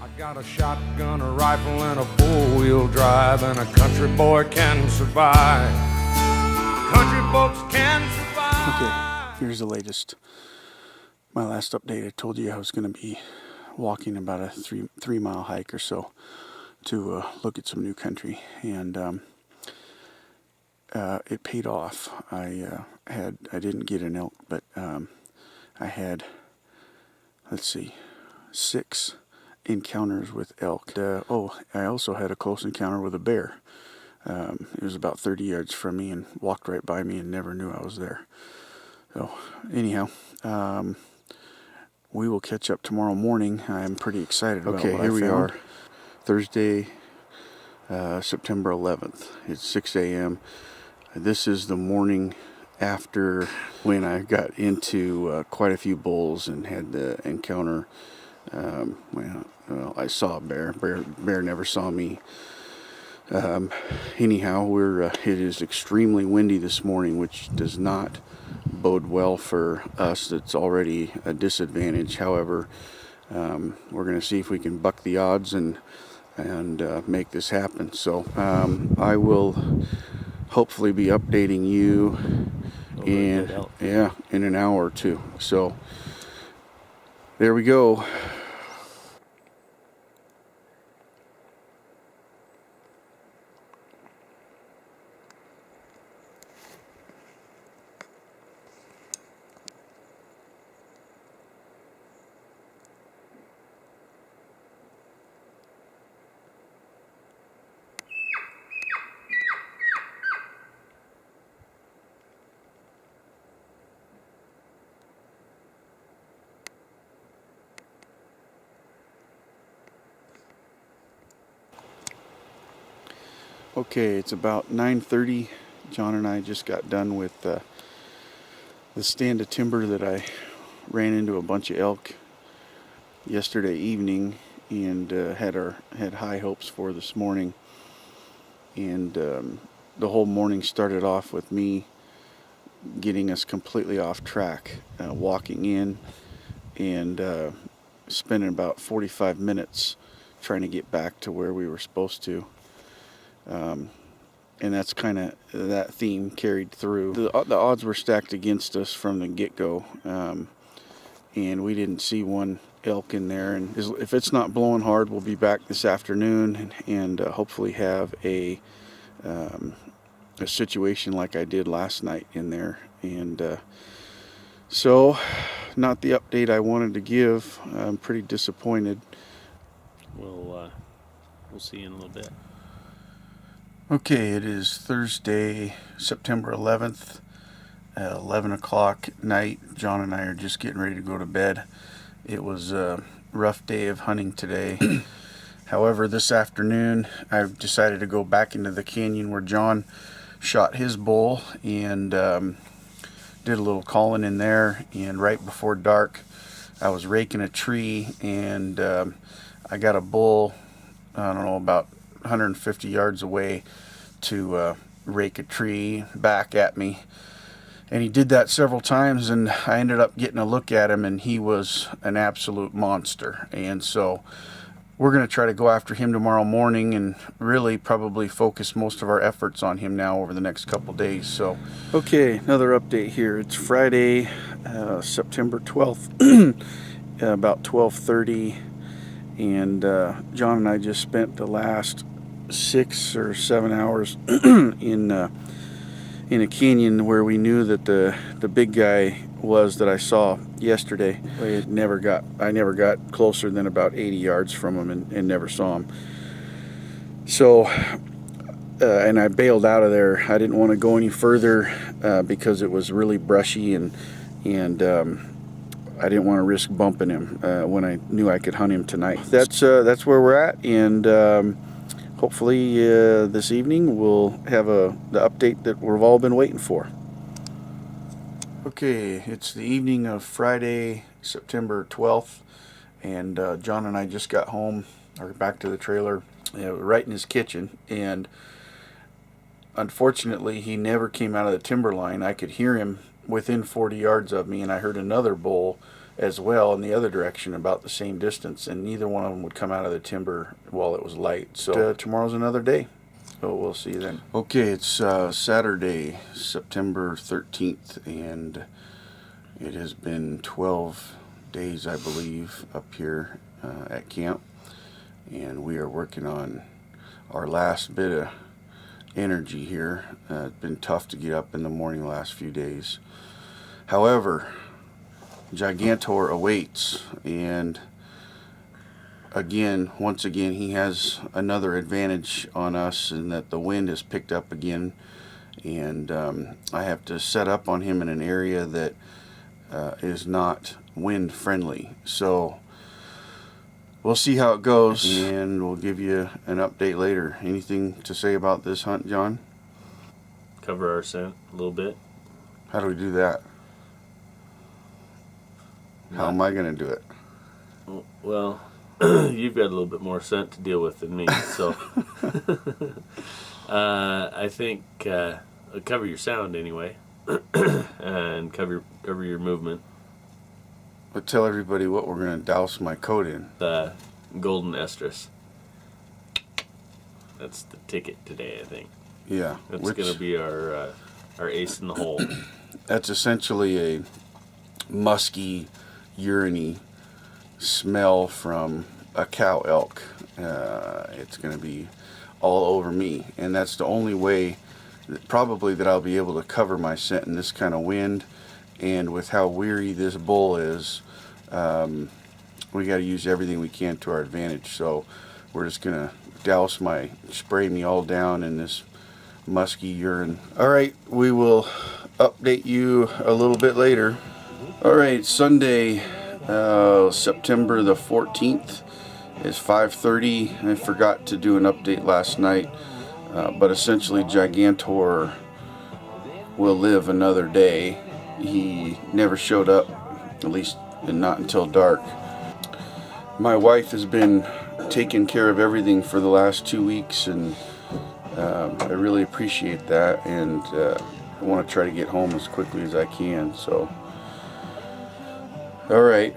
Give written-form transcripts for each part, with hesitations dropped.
I got a shotgun, a rifle, and a four-wheel drive, and a country boy can survive. Country folks can survive. Okay, here's the latest. My last update, I told you I was going to be walking about a three mile hike or so to look at some new country, and it paid off. I didn't get an elk, but I had, let's see, 6 encounters with elk. I also had a close encounter with a bear. It was about 30 yards from me and walked right by me and never knew I was there. So anyhow, we will catch up tomorrow morning. I'm pretty excited about what I found. Okay, here we are, Thursday, September 11th. It's 6 a.m. This is the morning after when I got into quite a few bulls and had the encounter. Well, I saw a bear. Bear never saw me. Anyhow, it is extremely windy this morning, which does not bode well for us. It's already a disadvantage. However, we're going to see if we can buck the odds and make this happen. So I will hopefully be updating you in an hour or two. So there we go. Okay, it's about 9:30. John and I just got done with the stand of timber that I ran into a bunch of elk yesterday evening, and had high hopes for this morning. And the whole morning started off with me getting us completely off track, walking in and spending about 45 minutes trying to get back to where we were supposed to. And that's kind of, that theme carried through. The odds were stacked against us from the get-go, and we didn't see one elk in there. And if it's not blowing hard, we'll be back this afternoon and hopefully have a situation like I did last night in there. And so, not the update I wanted to give. I'm pretty disappointed. We'll see you in a little bit. Okay, it is Thursday, September 11th, 11 o'clock at night. John and I are just getting ready to go to bed. It was a rough day of hunting today. However, this afternoon, I've decided to go back into the canyon where John shot his bull and did a little calling in there. And right before dark, I was raking a tree, and I got a bull, I don't know, about 150 yards away to rake a tree back at me, and he did that several times, and I ended up getting a look at him, and he was an absolute monster. And so we're going to try to go after him tomorrow morning and really probably focus most of our efforts on him now over the next couple days. So okay, another update here. It's Friday, September 12th, about 12:30, and John and I just spent the last 6 or 7 hours in a canyon where we knew that the big guy was that I saw yesterday. I never got closer than about 80 yards from him and never saw him. So and I bailed out of there. I didn't want to go any further because it was really brushy, and I didn't want to risk bumping him when I knew I could hunt him tonight. That's where we're at, and hopefully this evening we'll have the update that we've all been waiting for. Okay, it's the evening of Friday, September 12th, and John and I just got home, or back to the trailer, right in his kitchen, and unfortunately he never came out of the timber line. I could hear him within 40 yards of me, and I heard another bull as well in the other direction, about the same distance, and neither one of them would come out of the timber while it was light. So tomorrow's another day. So we'll see you then. Okay, it's Saturday, September 13th, and it has been 12 days, I believe, up here at camp, and we are working on our last bit of energy here. It's been tough to get up in the morning the last few days. However, Gigantor awaits, and once again, he has another advantage on us in that the wind has picked up again, and I have to set up on him in an area that is not wind friendly. So we'll see how it goes, and we'll give you an update later. Anything to say about this hunt, John? Cover our scent a little bit. How do we do that? How am I going to do it? Well, you've got a little bit more scent to deal with than me, so I think cover your sound anyway, and cover your movement. But tell everybody what we're going to douse my coat in. The golden estrus. That's the ticket today, I think. Yeah. That's going to be our ace in the hole. That's essentially a musky, urine-y smell from a cow elk. It's going to be all over me, and that's the only way probably that I'll be able to cover my scent in this kind of wind, and with how weary this bull is, we got to use everything we can to our advantage. So we're just going to spray me all down in this musky urine. All right, we will update you a little bit later. All right, Sunday, September the 14th is 5:30. I forgot to do an update last night, but essentially Gigantor will live another day. He never showed up, at least not until dark. My wife has been taking care of everything for the last 2 weeks, and I really appreciate that, and I want to try to get home as quickly as I can. So all right,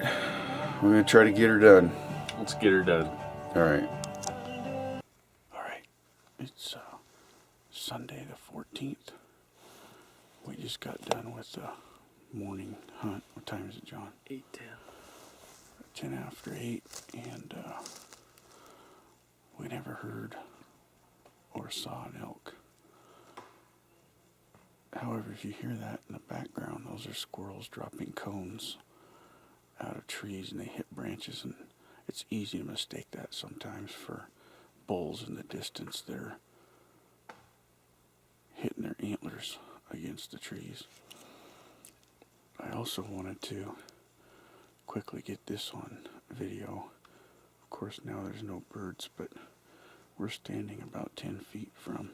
we're going to try to get her done. Let's get her done. All right. All right, it's Sunday the 14th. We just got done with the morning hunt. What time is it, John? 8:10. 10 after 8, and we never heard or saw an elk. However, if you hear that in the background, those are squirrels dropping cones out of trees, and they hit branches, and it's easy to mistake that sometimes for bulls in the distance. They're hitting their antlers against the trees. I also wanted to quickly get this on video. Of course, now there's no birds, but we're standing about 10 feet from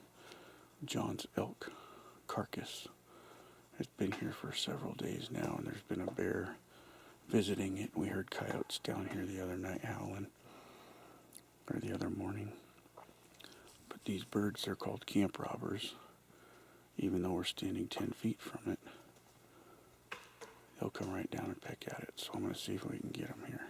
John's elk carcass. It's been here for several days now, and there's been a bear visiting it. We heard coyotes down here the other night howling, or the other morning. But these birds, they're called camp robbers. Even though we're standing 10 feet from it, they'll come right down and peck at it. So I'm going to see if we can get them here.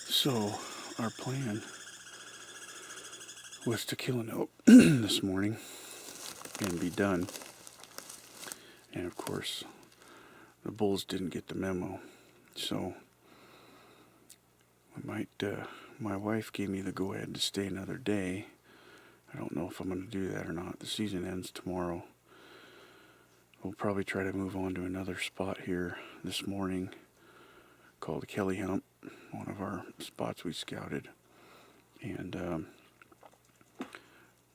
So our plan was to kill an elk this morning and be done. And of course, the bulls didn't get the memo. So my wife gave me the go-ahead to stay another day. I don't know if I'm going to do that or not. The season ends tomorrow. We'll probably try to move on to another spot here this morning called Kelly Hump, one of our spots we scouted. And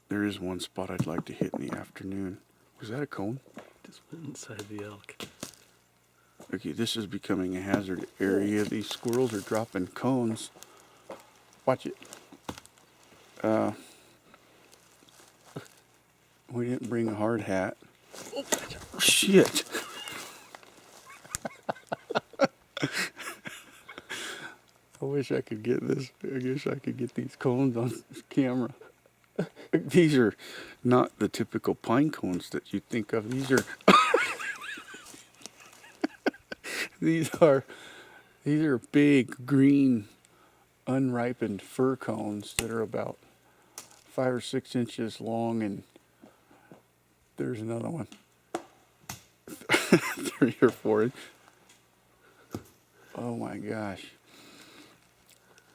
there is one spot I'd like to hit in the afternoon. Was that a cone? Just went inside the elk. Okay, this is becoming a hazard area. These squirrels are dropping cones. Watch it. We didn't bring a hard hat. Oh, shit. wish I could get this. I wish I could get these cones on camera. These are not the typical pine cones that you think of. These are big green unripened fir cones that are about 5 or 6 inches long, and there's another one 3 or 4. Oh my gosh.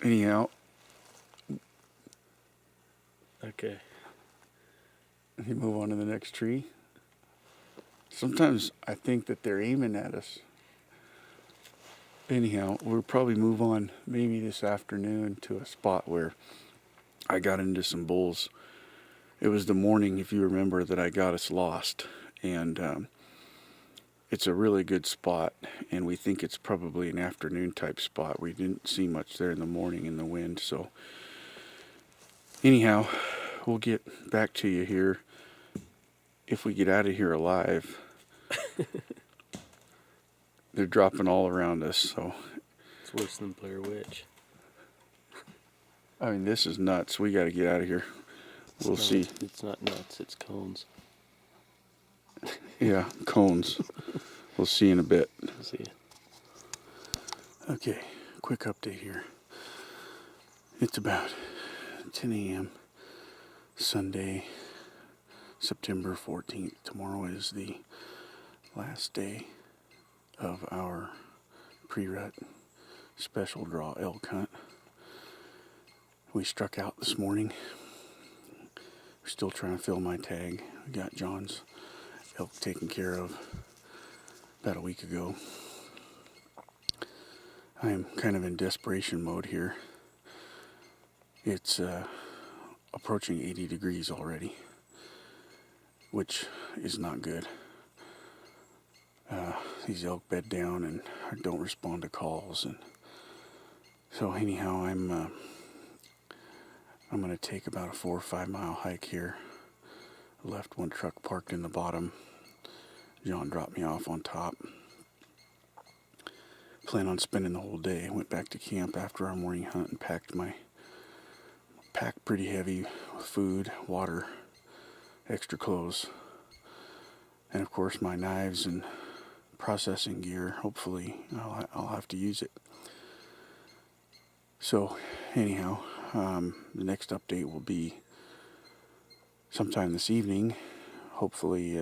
Anyhow, Okay. you move on to the next tree. Sometimes I think that they're aiming at us. Anyhow, we'll probably move on maybe this afternoon to a spot where I got into some bulls. It was the morning, if you remember, that I got us lost. And it's a really good spot, and we think it's probably an afternoon type spot. We didn't see much there in the morning in the wind. So anyhow, we'll get back to you here if we get out of here alive. They're dropping all around us, so It's worse than Blair Witch. I mean, this is nuts. We got to get out of here. We'll see. It's not nuts, it's cones. Yeah, cones. We'll see in a bit. See ya. Okay, quick update here. It's about 10 a.m. Sunday, September 14th. Tomorrow is the last day of our pre-rut special draw elk hunt. We struck out this morning. We're still trying to fill my tag. We got John's elk taken care of about a week ago. I am kind of in desperation mode here. It's approaching 80 degrees already, which is not good. These elk bed down and don't respond to calls, and so anyhow, I'm going to take about a 4 or 5 mile hike here. Left one truck parked in the bottom. John dropped me off on top. Plan on spending the whole day. Went back to camp after our morning hunt and packed pretty heavy with food, water, extra clothes, and of course my knives and processing gear. Hopefully I'll have to use it. So anyhow, the next update will be sometime this evening. Hopefully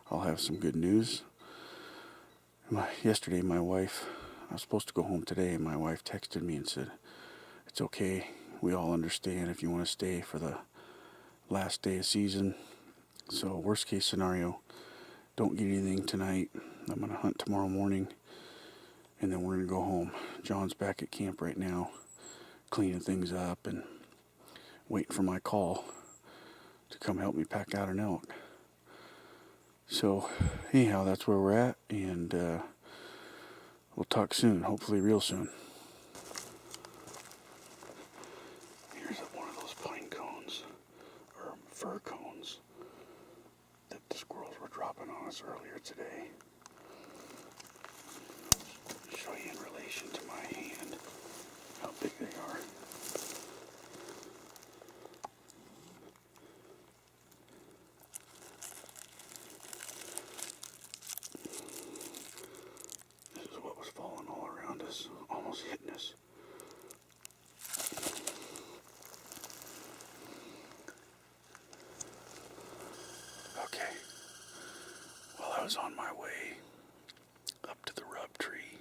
I'll have some good news. Yesterday my wife, I was supposed to go home today, and my wife texted me and said, "It's okay, we all understand if you want to stay for the last day of season. So worst case scenario, don't get anything tonight. I'm going to hunt tomorrow morning, and then we're going to go home." John's back at camp right now, cleaning things up and waiting for my call to come help me pack out an elk. So anyhow, that's where we're at, and we'll talk soon, hopefully real soon. Here's one of those pine cones, or fir cones, that the squirrels were dropping on us earlier today. I'll show you in relation to my hand how big they are. This is what was falling all around us, almost hitting us. Okay, well, I was on my way up to the rub tree.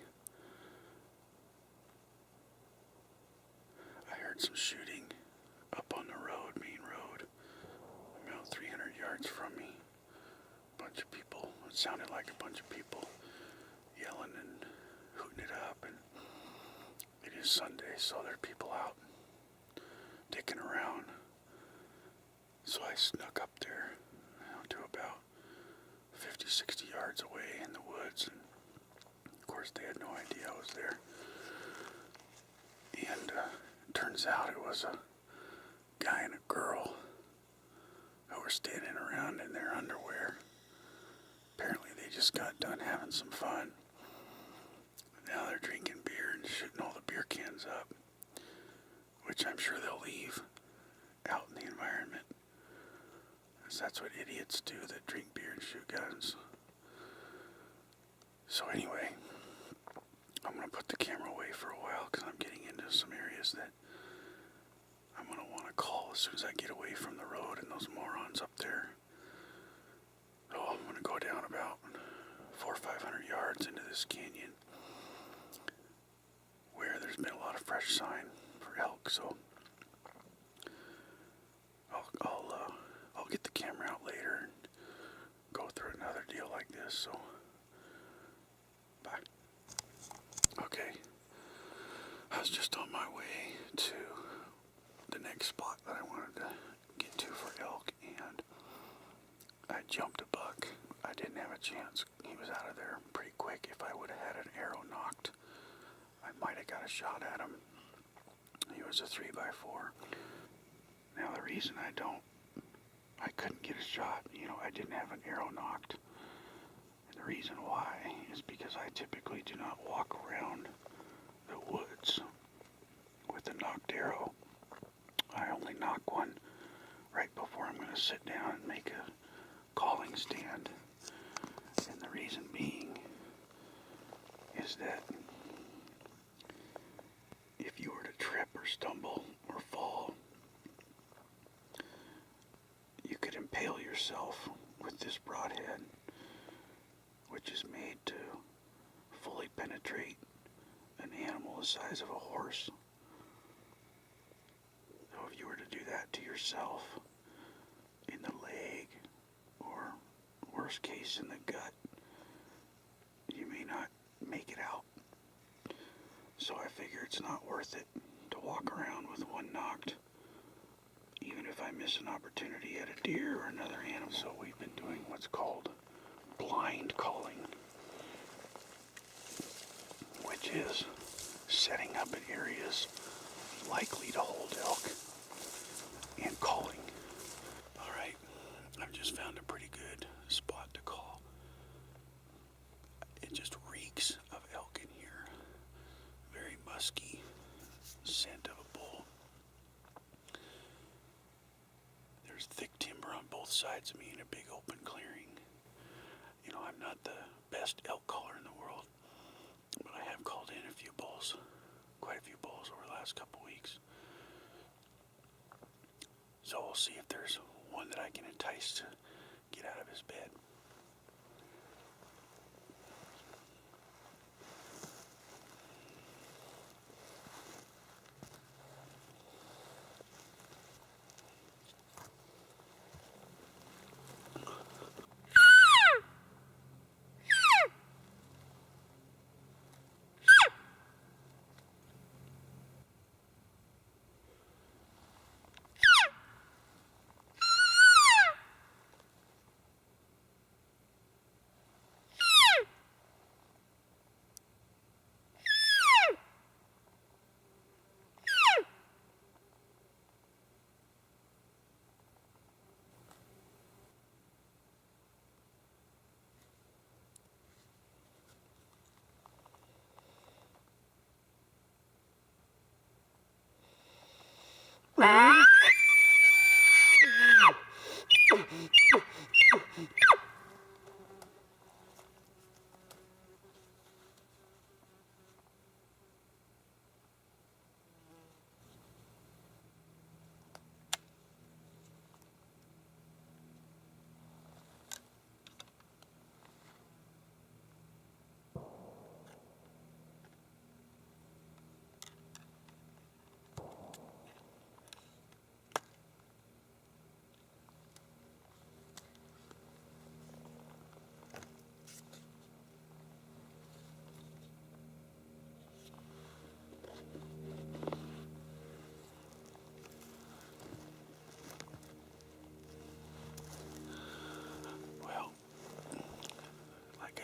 I heard some shooting up on the road, main road, about 300 yards from me. Bunch of people, it sounded like a bunch of people yelling and hooting it up, and it is Sunday, so there are people out dicking around. So I snuck up there, to about 50, 60 yards away in the woods, and of course they had no idea I was there. And it turns out it was a guy and a girl who were standing around in their underwear. Apparently they just got done having some fun. Now they're drinking beer and shooting all the beer cans up. which I'm sure they'll leave out in the environment. Because that's what idiots do that drink beer and shoot guns. So anyway, I'm going to put the camera away for a while because I'm getting into some areas that I'm going to want to call as soon as I get away from the road and those morons up there. So I'm going to go down about 400 or 500 yards into this canyon where there's been a lot of fresh sign for elk. So I'll get the camera out later and go through another deal like this. So bye. Okay, I was just on my way to the next spot that I wanted to get to for elk, and I jumped a buck. I didn't have a chance. He was out of there pretty quick. If I would have had an arrow knocked, I might have got a shot at him. He was a 3x4. Now the reason I couldn't get a shot, I didn't have an arrow knocked. And the reason why is because I typically do not walk around the woods with a knocked arrow. I only knock one right before I'm going to sit down and make a calling stand. And the reason being is that if you were to trip or stumble or fall, you could impale yourself with this broadhead, which is made to fully penetrate an animal the size of a horse. So if you were to do that to yourself in the leg, or worst case in the gut, you may not make it out. So I figure it's not worth it to walk around with one knocked, even if I miss an opportunity at a deer or another animal. So we've been doing what's called blind calling, which is setting up in areas likely to hold elk and calling. Alright, I've just found a pretty good spot to call. It just reeks of elk in here. Very musky scent of a bull. There's thick timber on both sides of me in a big open clearing. I'm not the best elk caller in the world, but I have called in a few bulls, quite a few bulls over the last couple weeks. So we'll see if there's one that I can entice to get out of his bed.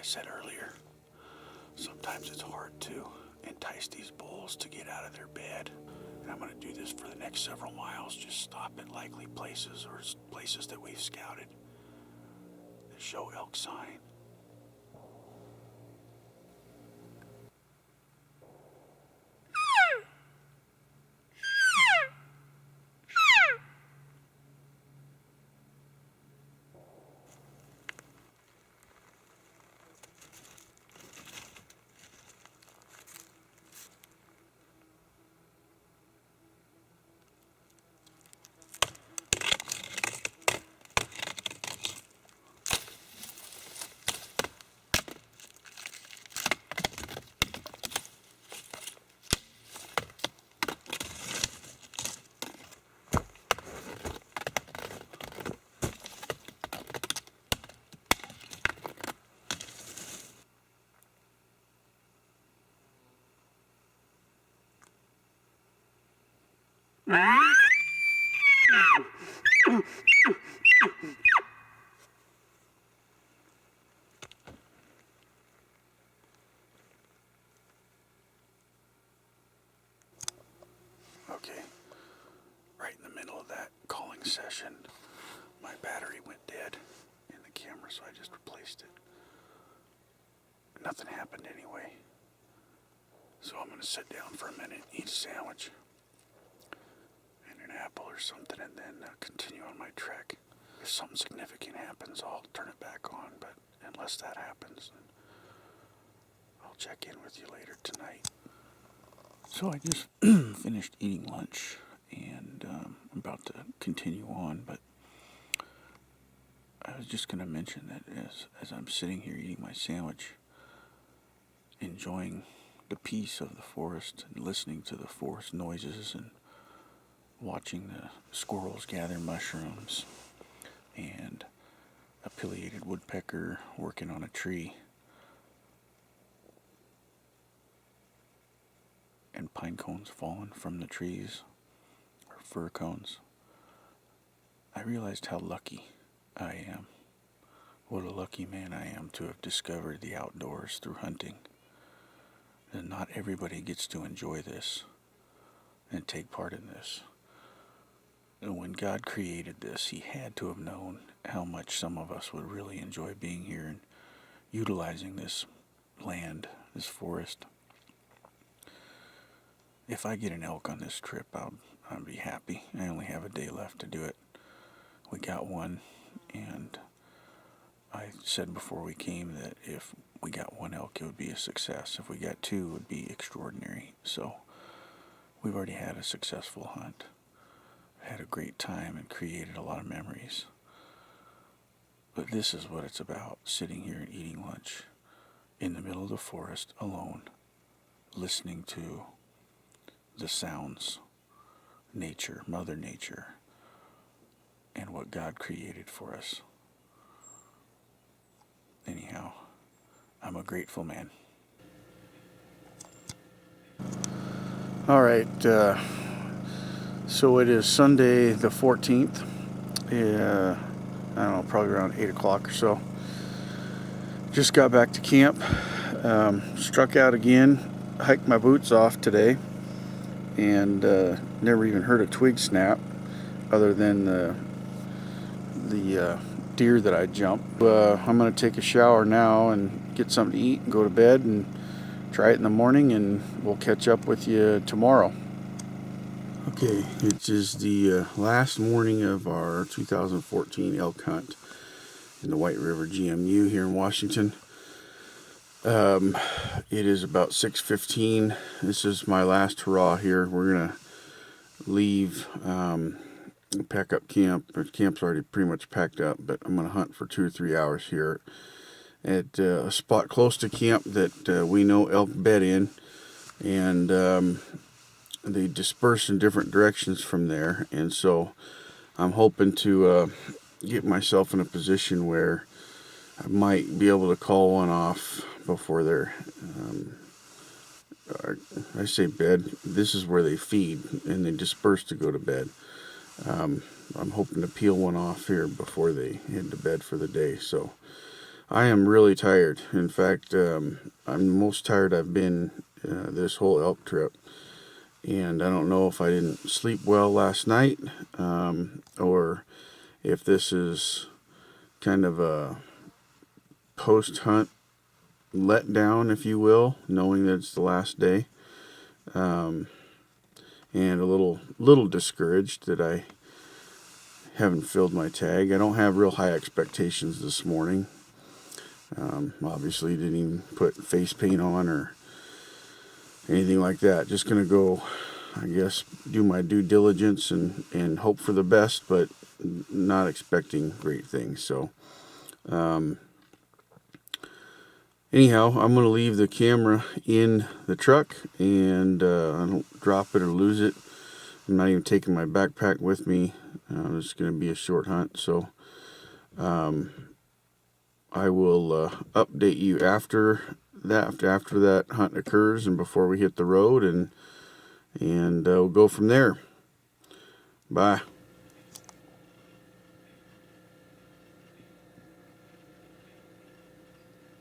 I said earlier, sometimes it's hard to entice these bulls to get out of their bed. And I'm going to do this for the next several miles, just stop at likely places or places that we've scouted that show elk sign. session, my battery went dead in the camera, so I just replaced it. Nothing happened anyway. So I'm going to sit down for a minute, eat a sandwich and an apple or something, and then continue on my trek. If something significant happens, I'll turn it back on, but unless that happens, then I'll check in with you later tonight. So I just finished eating lunch, and I'm about to continue on, but I was just going to mention that as I'm sitting here eating my sandwich, enjoying the peace of the forest and listening to the forest noises and watching the squirrels gather mushrooms and a pileated woodpecker working on a tree and pine cones falling from the trees, or fir cones, I realized how lucky I am. What a lucky man I am to have discovered the outdoors through hunting. And not everybody gets to enjoy this and take part in this. And when God created this, He had to have known how much some of us would really enjoy being here and utilizing this land, this forest. If I get an elk on this trip, I'll be happy. I only have a day left to do it. We got one, and I said before we came that if we got one elk, it would be a success. If we got two, it would be extraordinary. So we've already had a successful hunt. Had a great time and created a lot of memories. But this is what it's about, sitting here and eating lunch in the middle of the forest alone, listening to the sounds, nature, Mother Nature, and what God created for us. Anyhow, I'm a grateful man. All right, so it is Sunday the 14th. I don't know, probably around 8 o'clock or so. Just got back to camp. Struck out again. Hiked my boots off today. And never even heard a twig snap other than the deer that I jumped. I'm going to take a shower now and get something to eat and go to bed and try it in the morning, and we'll catch up with you tomorrow. Okay, it is the last morning of our 2014 elk hunt in the White River GMU here in Washington. It is about 6:15. This is my last hurrah here. We're going to leave, pack up camp. The camp's already pretty much packed up, but I'm going to hunt for 2 or 3 hours here at a spot close to camp that we know elk bed in, and they disperse in different directions from there, and so I'm hoping to get myself in a position where I might be able to call one off before they're, I say bed, this is where they feed, and they disperse to go to bed. I'm hoping to peel one off here before they head to bed for the day, so I am really tired. In fact, I'm the most tired I've been this whole elk trip. And I don't know if I didn't sleep well last night, or if this is kind of a post-hunt letdown, if you will, knowing that it's the last day, and a little discouraged that I haven't filled my tag. I don't have real high expectations this morning. Obviously didn't even put face paint on or anything like that. Just gonna go, I guess, do my due diligence and hope for the best, but not expecting great things. So anyhow, I'm gonna leave the camera in the truck, and I don't drop it or lose it. I'm not even taking my backpack with me. It's gonna be a short hunt, so I will update you after that hunt occurs and before we hit the road, and we'll go from there. Bye.